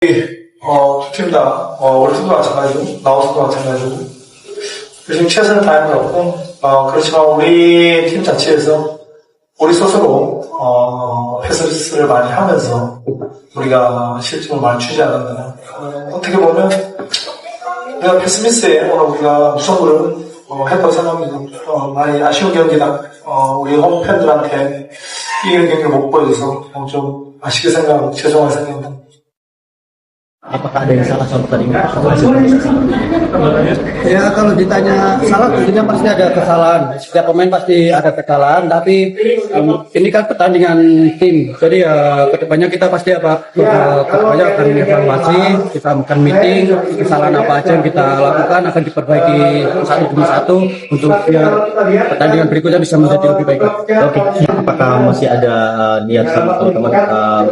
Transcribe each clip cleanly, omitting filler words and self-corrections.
두 팀 다, 올스도 마찬가지고, 라오스도 마찬가지고, 열심히 최선을 다하는 것 같고, 그렇지만 우리 팀 자체에서 우리 스스로, 패스를 많이 하면서 우리가 실점을 많이 주지 않았나. 어떻게 보면, 우리가 패스미스에 오늘 우리가 무승부를 했다고 생각합니다. 많이 아쉬운 경기다. 우리 홈 팬들한테 이기는 경기를 못 보여줘서 좀 아쉽게 죄송하게 생각합니다. Apakah ada yang salah sama pertandingan? Ya kalau ditanya salah tentunya pasti ada kesalahan. Setiap pemain pasti ada kesalahan, tapi ini kan pertandingan tim. Jadi kedepannya kita pasti kedepannya akan evaluasi, kita akan meeting, kesalahan apa aja yang kita lakukan akan diperbaiki satu demi satu untuk biar pertandingan berikutnya bisa menjadi lebih baik. Oke, apakah masih ada niat sama teman-teman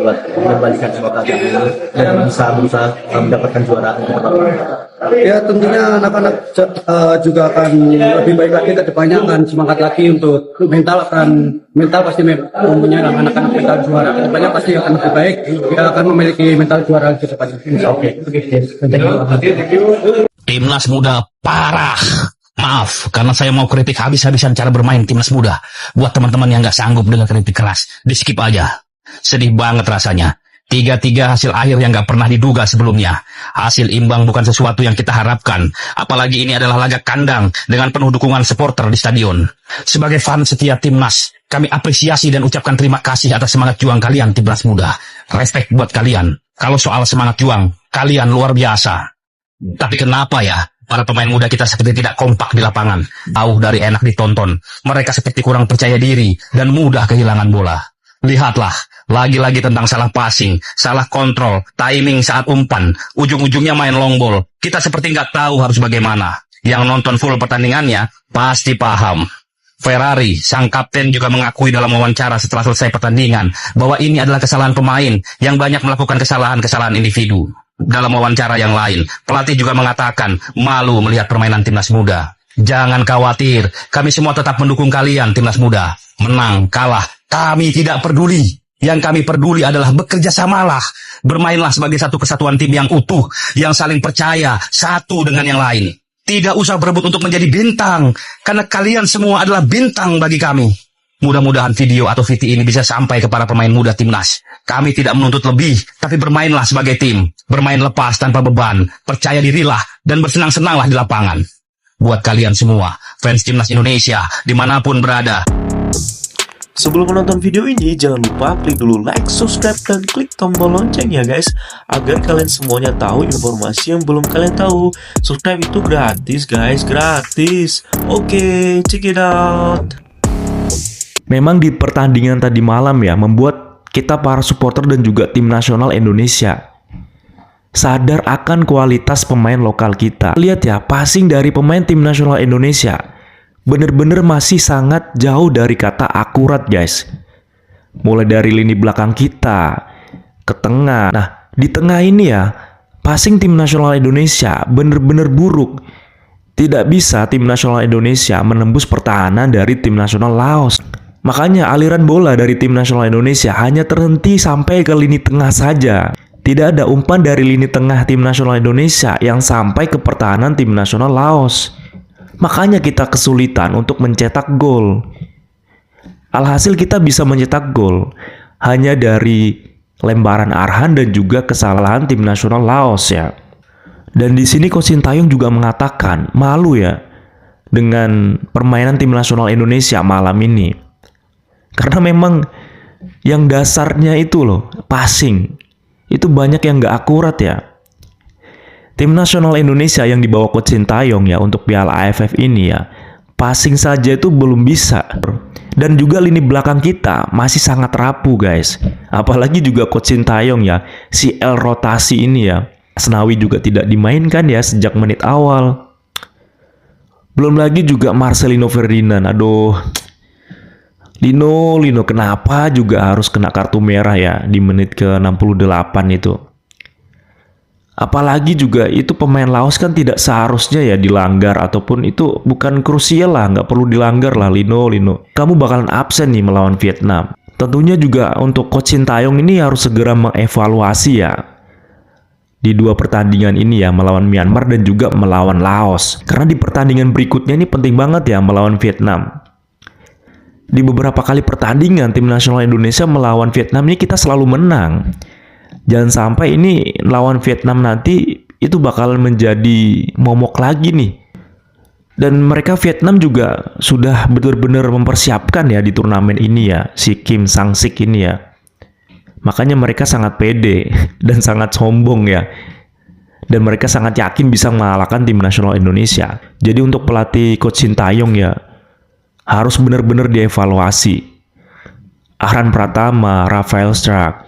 buat mengembalikan semangat ini dan bisa berusaha mendapatkan juara? Ya tentunya anak-anak juga akan lebih baik lagi ke depannya, akan semangat lagi untuk mental pasti mempunyai anak-anak mental juara ke depannya pasti akan lebih baik, dia akan memiliki mental juara ke depannya. Oke. Timnas muda parah. Maaf, karena saya mau kritik habis-habisan cara bermain timnas muda. Buat teman-teman yang nggak sanggup dengan kritik keras, di skip aja. Sedih banget rasanya. 3-3 hasil akhir yang gak pernah diduga sebelumnya. Hasil imbang bukan sesuatu yang kita harapkan. Apalagi ini adalah laga kandang dengan penuh dukungan supporter di stadion. Sebagai fan setia timnas, kami apresiasi dan ucapkan terima kasih atas semangat juang kalian timnas muda. Respect buat kalian. Kalau soal semangat juang, kalian luar biasa. Tapi kenapa ya? Para pemain muda kita seperti tidak kompak di lapangan. Jauh dari enak ditonton. Mereka seperti kurang percaya diri dan mudah kehilangan bola. Lihatlah, lagi-lagi tentang salah passing, salah kontrol, timing saat umpan, ujung-ujungnya main long ball. Kita seperti nggak tahu harus bagaimana. Yang nonton full pertandingannya pasti paham. Ferrari, sang kapten juga mengakui dalam wawancara setelah selesai pertandingan bahwa ini adalah kesalahan pemain yang banyak melakukan kesalahan-kesalahan individu. Dalam wawancara yang lain, pelatih juga mengatakan malu melihat permainan timnas muda. Jangan khawatir, kami semua tetap mendukung kalian timnas muda. Menang, kalah, kami tidak peduli. Yang kami peduli adalah bekerja samalah. Bermainlah sebagai satu kesatuan tim yang utuh, yang saling percaya satu dengan yang lain. Tidak usah berebut untuk menjadi bintang, karena kalian semua adalah bintang bagi kami. Mudah-mudahan video atau VT ini bisa sampai ke para pemain muda timnas. Kami tidak menuntut lebih, tapi bermainlah sebagai tim. Bermain lepas tanpa beban, percaya dirilah, dan bersenang-senanglah di lapangan. Buat kalian semua, fans timnas Indonesia, dimanapun berada. Sebelum menonton video ini, jangan lupa klik dulu like, subscribe, dan klik tombol lonceng ya guys, agar kalian semuanya tahu informasi yang belum kalian tahu. Subscribe itu gratis guys, gratis. Oke, check it out. Memang di pertandingan tadi malam ya, membuat kita para supporter dan juga tim nasional Indonesia sadar akan kualitas pemain lokal kita. Lihat ya, passing dari pemain tim nasional Indonesia bener-bener masih sangat jauh dari kata akurat guys. Mulai dari lini belakang kita ke tengah. Nah, di tengah ini ya, passing tim nasional Indonesia bener-bener buruk. Tidak bisa tim nasional Indonesia menembus pertahanan dari tim nasional Laos. Makanya aliran bola dari tim nasional Indonesia hanya terhenti sampai ke lini tengah saja. Tidak ada umpan dari lini tengah tim nasional Indonesia yang sampai ke pertahanan tim nasional Laos. Makanya kita kesulitan untuk mencetak gol. Alhasil kita bisa mencetak gol hanya dari lembaran Arhan dan juga kesalahan tim nasional Laos ya. Dan di sini Coach Sintayong juga mengatakan malu ya dengan permainan tim nasional Indonesia malam ini. Karena memang yang dasarnya itu loh, passing. Itu banyak yang gak akurat ya. Tim nasional Indonesia yang dibawa Coach Sintayong ya untuk Piala AFF ini ya, passing saja itu belum bisa. Dan juga lini belakang kita masih sangat rapuh guys. Apalagi juga Coach Sintayong ya, si L rotasi ini ya. Asnawi juga tidak dimainkan ya sejak menit awal. Belum lagi juga Marcelino Ferdinand. Aduh, Lino kenapa juga harus kena kartu merah ya di menit ke-68 itu. Apalagi juga itu pemain Laos kan tidak seharusnya ya dilanggar, ataupun itu bukan krusial lah, nggak perlu dilanggar lah. Lino, kamu bakalan absen nih melawan Vietnam. Tentunya juga untuk Coach Sintayong ini harus segera mengevaluasi ya di dua pertandingan ini ya, melawan Myanmar dan juga melawan Laos. Karena di pertandingan berikutnya ini penting banget ya melawan Vietnam. Di beberapa kali pertandingan tim nasional Indonesia melawan Vietnam ini kita selalu menang. Jangan sampai ini lawan Vietnam nanti itu bakal menjadi momok lagi nih. Dan mereka Vietnam juga sudah benar-benar mempersiapkan ya di turnamen ini ya, si Kim Sang-sik ini ya. Makanya mereka sangat pede dan sangat sombong ya. Dan mereka sangat yakin bisa mengalahkan tim nasional Indonesia. Jadi untuk pelatih Coach Sintayong ya, harus benar-benar dievaluasi. Ahran Pratama, Rafael Struijk.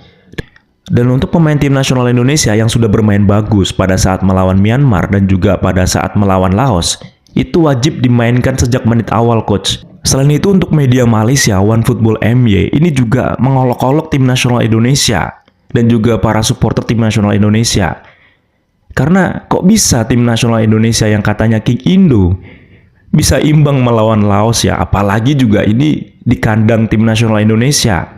Dan untuk pemain tim nasional Indonesia yang sudah bermain bagus pada saat melawan Myanmar dan juga pada saat melawan Laos, itu wajib dimainkan sejak menit awal, Coach. Selain itu untuk media Malaysia, OneFootball MY ini juga mengolok-olok tim nasional Indonesia dan juga para supporter tim nasional Indonesia. Karena kok bisa tim nasional Indonesia yang katanya King Indo bisa imbang melawan Laos ya, apalagi juga ini di kandang tim nasional Indonesia.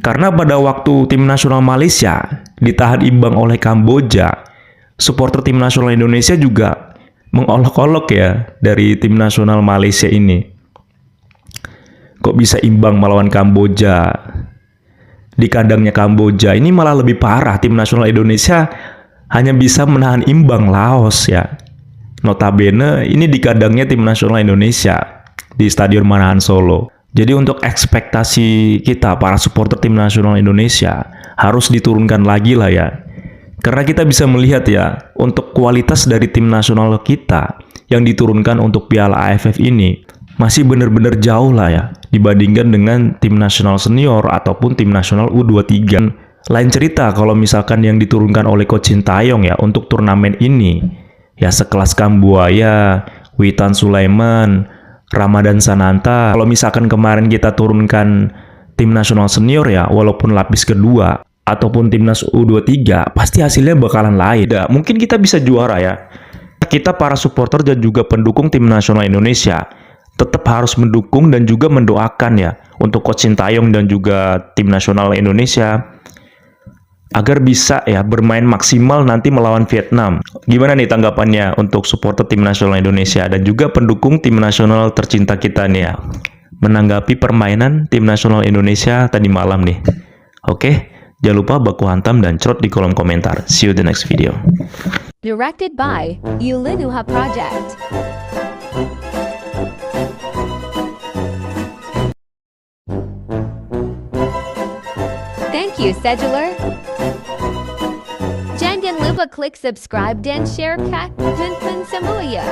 Karena pada waktu tim nasional Malaysia ditahan imbang oleh Kamboja, supporter tim nasional Indonesia juga mengolok-olok ya dari tim nasional Malaysia ini. Kok bisa imbang melawan Kamboja? Di kandangnya Kamboja ini malah lebih parah, tim nasional Indonesia hanya bisa menahan imbang Laos ya. Notabene ini di kandangnya tim nasional Indonesia di Stadion Manahan Solo. Jadi untuk ekspektasi kita para supporter tim nasional Indonesia harus diturunkan lagi lah ya. Karena kita bisa melihat ya, untuk kualitas dari tim nasional kita yang diturunkan untuk Piala AFF ini masih benar-benar jauh lah ya dibandingkan dengan tim nasional senior ataupun tim nasional U23. Lain cerita kalau misalkan yang diturunkan oleh Coach Sintayong ya untuk turnamen ini ya sekelas Kambuaya, Witan Sulaiman, Ramadan Sananta. Kalau misalkan kemarin kita turunkan tim nasional senior ya, walaupun lapis kedua ataupun timnas U23, pasti hasilnya bakalan lain. Mungkin kita bisa juara ya. Kita para supporter dan juga pendukung tim nasional Indonesia tetap harus mendukung dan juga mendoakan ya untuk Coach Sintayong dan juga tim nasional Indonesia agar bisa ya bermain maksimal nanti melawan Vietnam. Gimana nih tanggapannya untuk supporter tim nasional Indonesia dan juga pendukung tim nasional tercinta kita nih ya menanggapi permainan tim nasional Indonesia tadi malam nih? Oke, jangan lupa baku hantam dan cerot di kolom komentar. See you the next video. Directed by Yulinuha Project. Thank you, Scheduler. Jangan lupa klik subscribe dan share Kak Vincent Samuya.